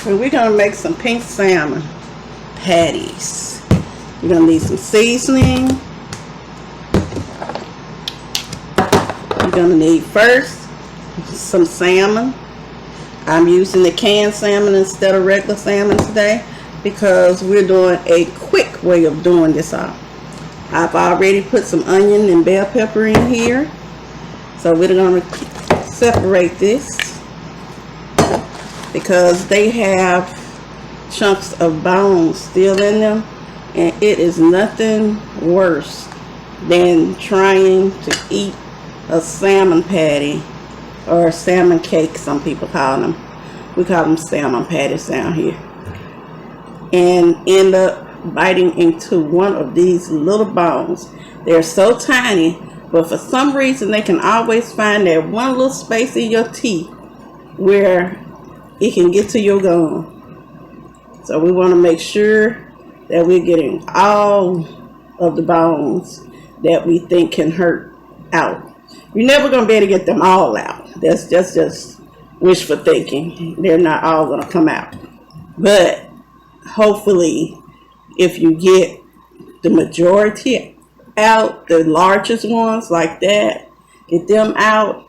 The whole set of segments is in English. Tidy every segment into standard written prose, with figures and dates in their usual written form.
So we're going to make some pink salmon patties. We're going to need some seasoning. We're going to need first some salmon. I'm using the canned salmon instead of regular salmon today because we're doing a quick way of doing this off. I've already put some onion and bell pepper in here. So we're going to separate this because they have chunks of bones still in them, and it is nothing worse than trying to eat a salmon patty or salmon cake, some people call them. We call them salmon patties down here, and end up biting into one of these little bones. They're so tiny, but for some reason they can always find that one little space in your teeth where it can get to your gum. So we want to make sure that we're getting all of the bones that we think can hurt out. You're never going to be able to get them all out. That's just wishful thinking. They're not all going to come out. But hopefully, if you get the majority out, the largest ones like that, get them out,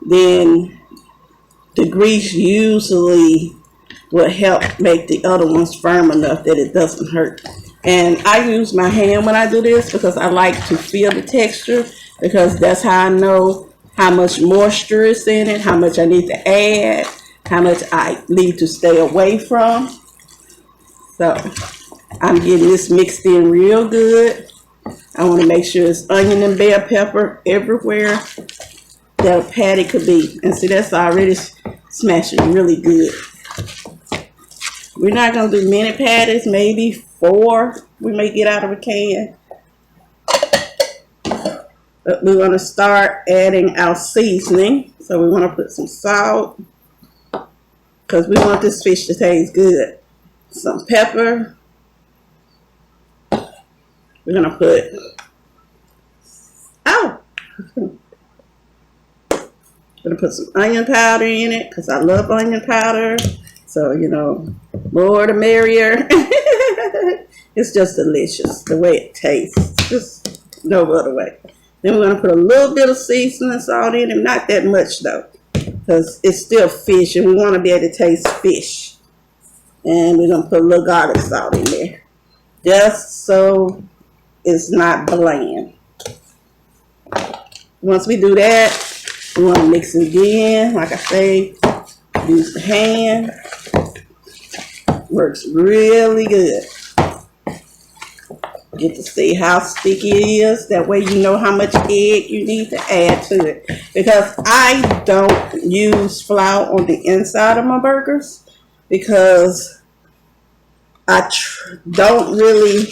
then the grease usually will help make the other ones firm enough that it doesn't hurt. And I use my hand when I do this because I like to feel the texture, because that's how I know how much moisture is in it, how much I need to add, how much I need to stay away from. So I'm getting this mixed in real good. I want to make sure it's onion and bell pepper everywhere that a patty could be. And see, that's already smashing really good. We're not going to do many patties, maybe 4 we may get out of a can. But we're going to start adding our seasoning. So we want to put some salt, because we want this fish to taste good. Some pepper. We're going to put, I'm going to put some onion powder in it because I love onion powder. So, you know, more the merrier. It's just delicious the way it tastes. Just no other way. Then we're going to put a little bit of seasoning salt in it. Not that much though, because it's still fish and we want to be able to taste fish. And we're going to put a little garlic salt in there, just so it's not bland. Once we do that, we want to mix it again. Like I say, use the hand. Works really good. Get to see how sticky it is. That way you know how much egg you need to add to it. Because I don't use flour on the inside of my burgers, because I don't really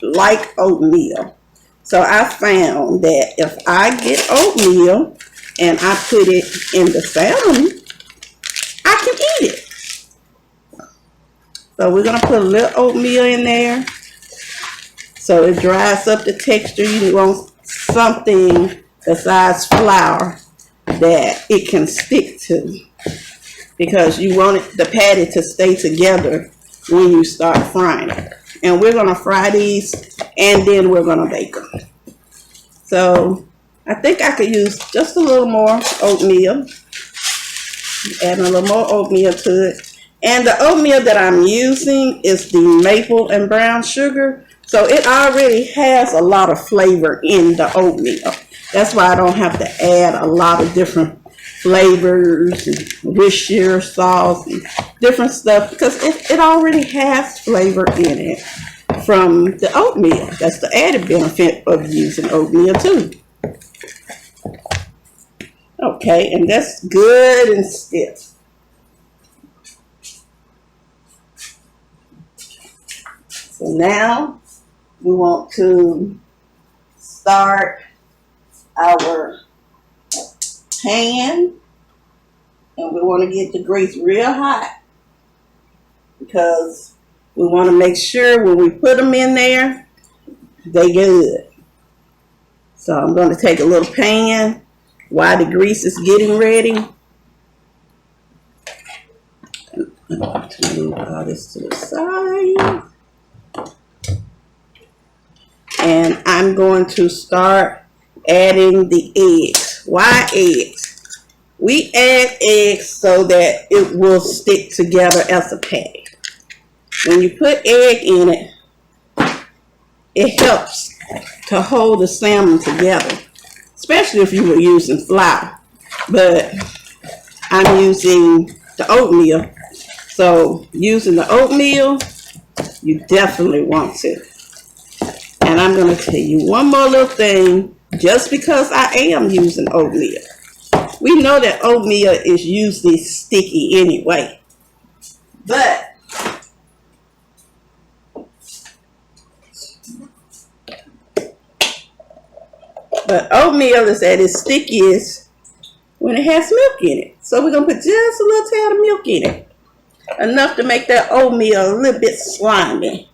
like oatmeal. So I found that if I get oatmeal and I put it in the salmon, I can eat it. So we're going to put a little oatmeal in there so it dries up the texture. You want something besides flour that it can stick to, because you want the patty to stay together when you start frying it. And we're going to fry these and then we're going to bake them. So I think I could use just a little more oatmeal. Add a little more oatmeal to it. And the oatmeal that I'm using is the maple and brown sugar. So it already has a lot of flavor in the oatmeal. That's why I don't have to add a lot of different flavors and Worcestershire sauce and different stuff, because it already has flavor in it from the oatmeal. That's the added benefit of using oatmeal too. Okay, and that's good and stiff. So now we want to start our pan, and we want to get the grease real hot, because we want to make sure when we put them in there, they good. So I'm going to take a little pan while the grease is getting ready. I'm going to move all this to the side. And I'm going to start adding the eggs. Why eggs? We add eggs so that it will stick together as a patty. When you put egg in it, it helps to hold the salmon together, especially if you were using flour. But I'm using the oatmeal. So using the oatmeal, you definitely want to. And I'm going to tell you one more little thing, just because I am using oatmeal. We know that oatmeal is usually sticky anyway. But oatmeal is at its stickiest when it has milk in it. So we're going to put just a little tad of milk in it. Enough to make that oatmeal a little bit slimy.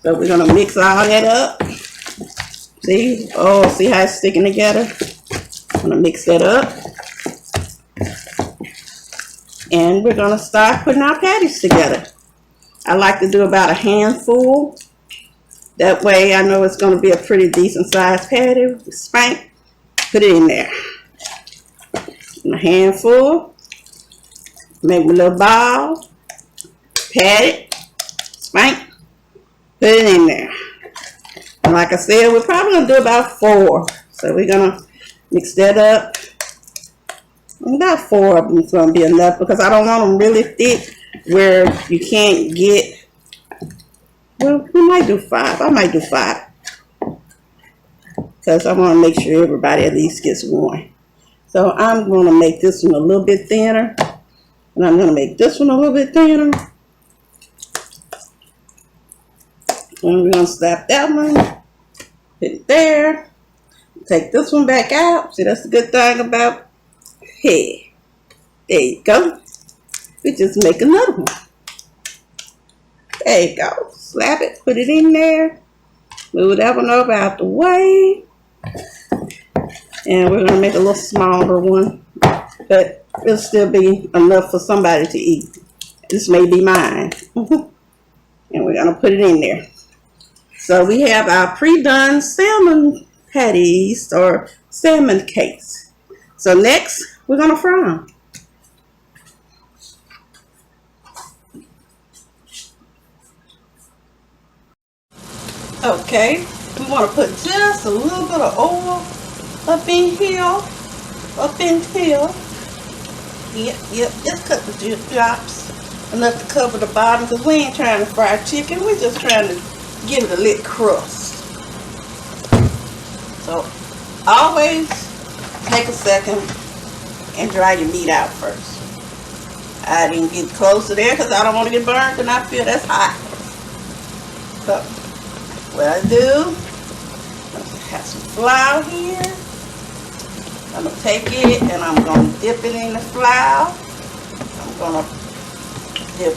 So we're going to mix all that up. See? Oh, see how it's sticking together? I'm going to mix that up. And we're going to start putting our patties together. I like to do about a handful. That way I know it's going to be a pretty decent sized patty. Spank. Put it in there. A handful. Make a little ball. Pat it. Spank. Put it in there. And like I said, we're probably going to do about 4. So we're going to mix that up. About 4 of them is going to be enough because I don't want them really thick where you can't get. Well, we might do 5. I might do 5. Because I want to make sure everybody at least gets one. So I'm going to make this one a little bit thinner. And I'm going to make this one a little bit thinner. And we're going to slap that one, put it there, take this one back out. See, that's the good thing about head. There you go. We just make another one. There you go. Slap it, put it in there, move that one over out the way. And we're going to make a little smaller one, but it'll still be enough for somebody to eat. This may be mine. And we're going to put it in there. So we have our pre-done salmon patties or salmon cakes. So next, we're going to fry them. Okay, we want to put just a little bit of oil up in here. Yep, just cut the drops enough to cover the bottom because we ain't trying to fry chicken. We're just trying to give it a little crust. So always take a second and dry your meat out first. I didn't get close to there because I don't want to get burned and I feel that's hot. So what I do, I have some flour here. I'm going to take it and I'm going to dip it in the flour. I'm going to dip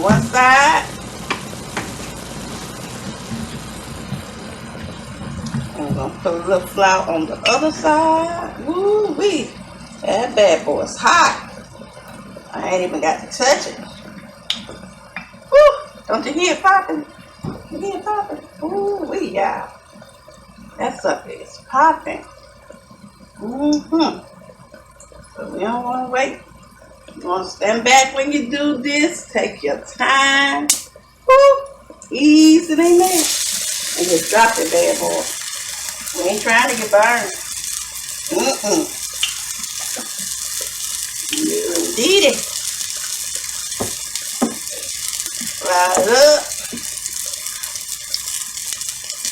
one side. I'm going to put a little flour on the other side. Woo-wee. That bad boy is hot. I ain't even got to touch it. Woo! Don't you hear it popping? You hear it popping? Woo-wee, y'all. That sucker is popping. So we don't want to wait. You want to stand back when you do this. Take your time. Woo! Ease it in there. And just drop it, bad boy. We ain't trying to get burned. Indeed. Fry it up.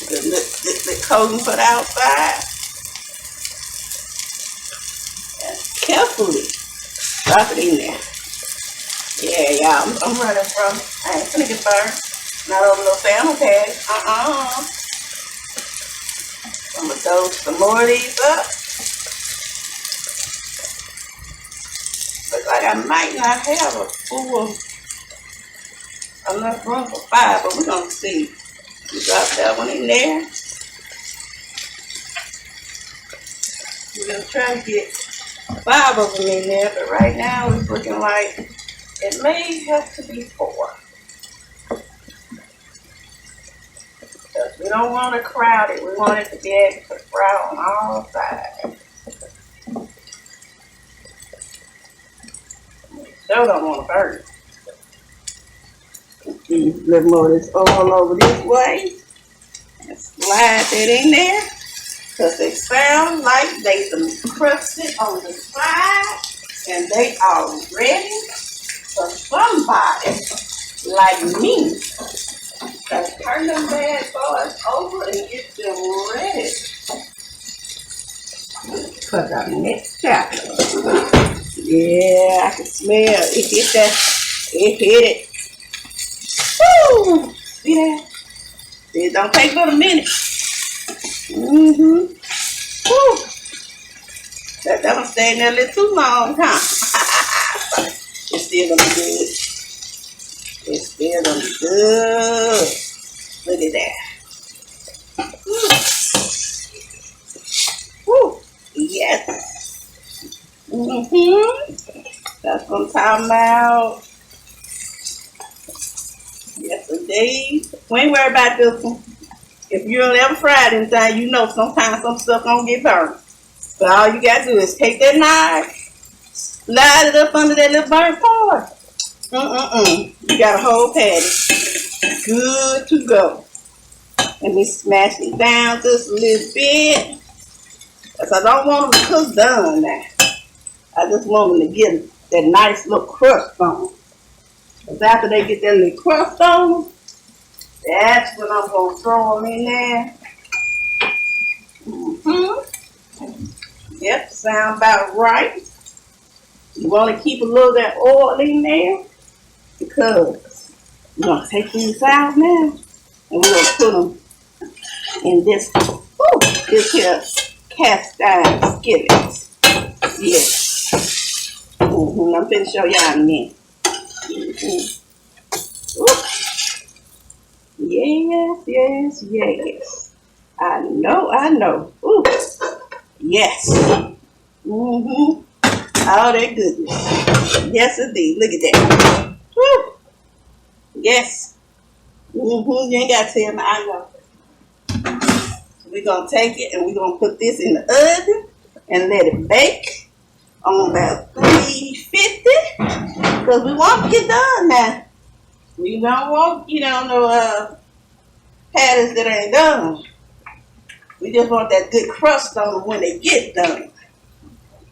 Get a little coating for the outside. And carefully drop it in there. Yeah, y'all. I'm running from. I ain't gonna get burned. Not over no salmon patties. I'm going to throw some more of these up. Looks like I might not have a full enough room for 5, but we're going to see. We drop that one in there. gonna try to get 5 of them in there, but right now it's looking like it may have to be 4. Because we don't want to crowd it. We want it to be able to fry on all sides. We sure don't want to burn it. A little more of this oil over this way. And slide that in there. Because they sound like they done crusted on the side. And they are ready for somebody like me. So turn them bad boys over and get them ready for the next chapter. Yeah, I can smell it. It hit that. It hit it. Woo! See that? It don't take but a minute. Woo! That one stayed there a little too long, huh? It's still gonna be good. It's still gonna be good. Look at that. Woo! Yes. That's what I'm talking about. Yes, indeed. We ain't worried about this one. If you don't ever fry it inside, you know sometimes some stuff gonna get burned. So all you gotta do is take that knife, slide it up under that little burnt part. You got a whole patty. Good to go. Let me smash it down just a little bit. Because I don't want them to cook done now. I just want them to get that nice little crust on them. Because after they get that little crust on them, that's when I'm going to throw them in there. Yep, sound about right. You want to keep a little of that oil in there. Because we're going to take these out now. And we're going to put them in this here cast iron skillet. Yeah. I'm going to show y'all in a minute. Yes. I know. Ooh. Yes. All that goodness. Yes, indeed. Look at that. Woo. Yes. You ain't got to tell me. I know. We're going to take it and we're going to put this in the oven and let it bake on about 350. Because we want to get done now. We don't want, no patties that ain't done. We just want that good crust on them when they get done.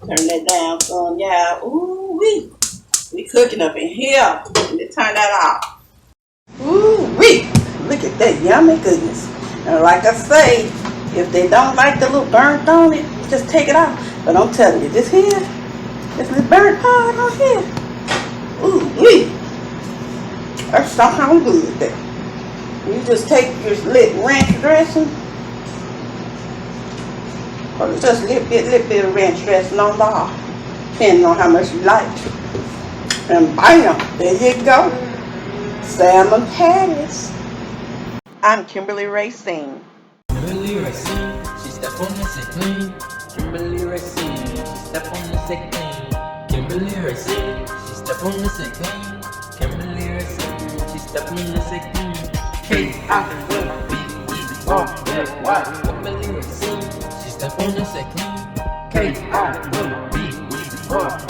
Turn that down some, y'all. Ooh, we cooking up in here. Let me turn that off. Ooh, look at that yummy goodness. And like I say, if they don't like the little burnt on it, just take it off. But I'm telling you, this little burnt part on here. Ooh, that's somehow good there. You just take your little ranch dressing, or just a little bit of ranch dressing on top, depending on how much you like. And bam, there you go. Salmon patties. I'm imkimberlyracin. Imkimberlyracin, she step on the set clean. Imkimberlyracin, she step on the set clean. Imkimberlyracin, she step on the set clean. Imkimberlyracin, she step on the set clean. K-I-M-B-E-R-L-Y. Imkimberlyracin, she step on the set clean. K-I-M-B-E-R-L-Y.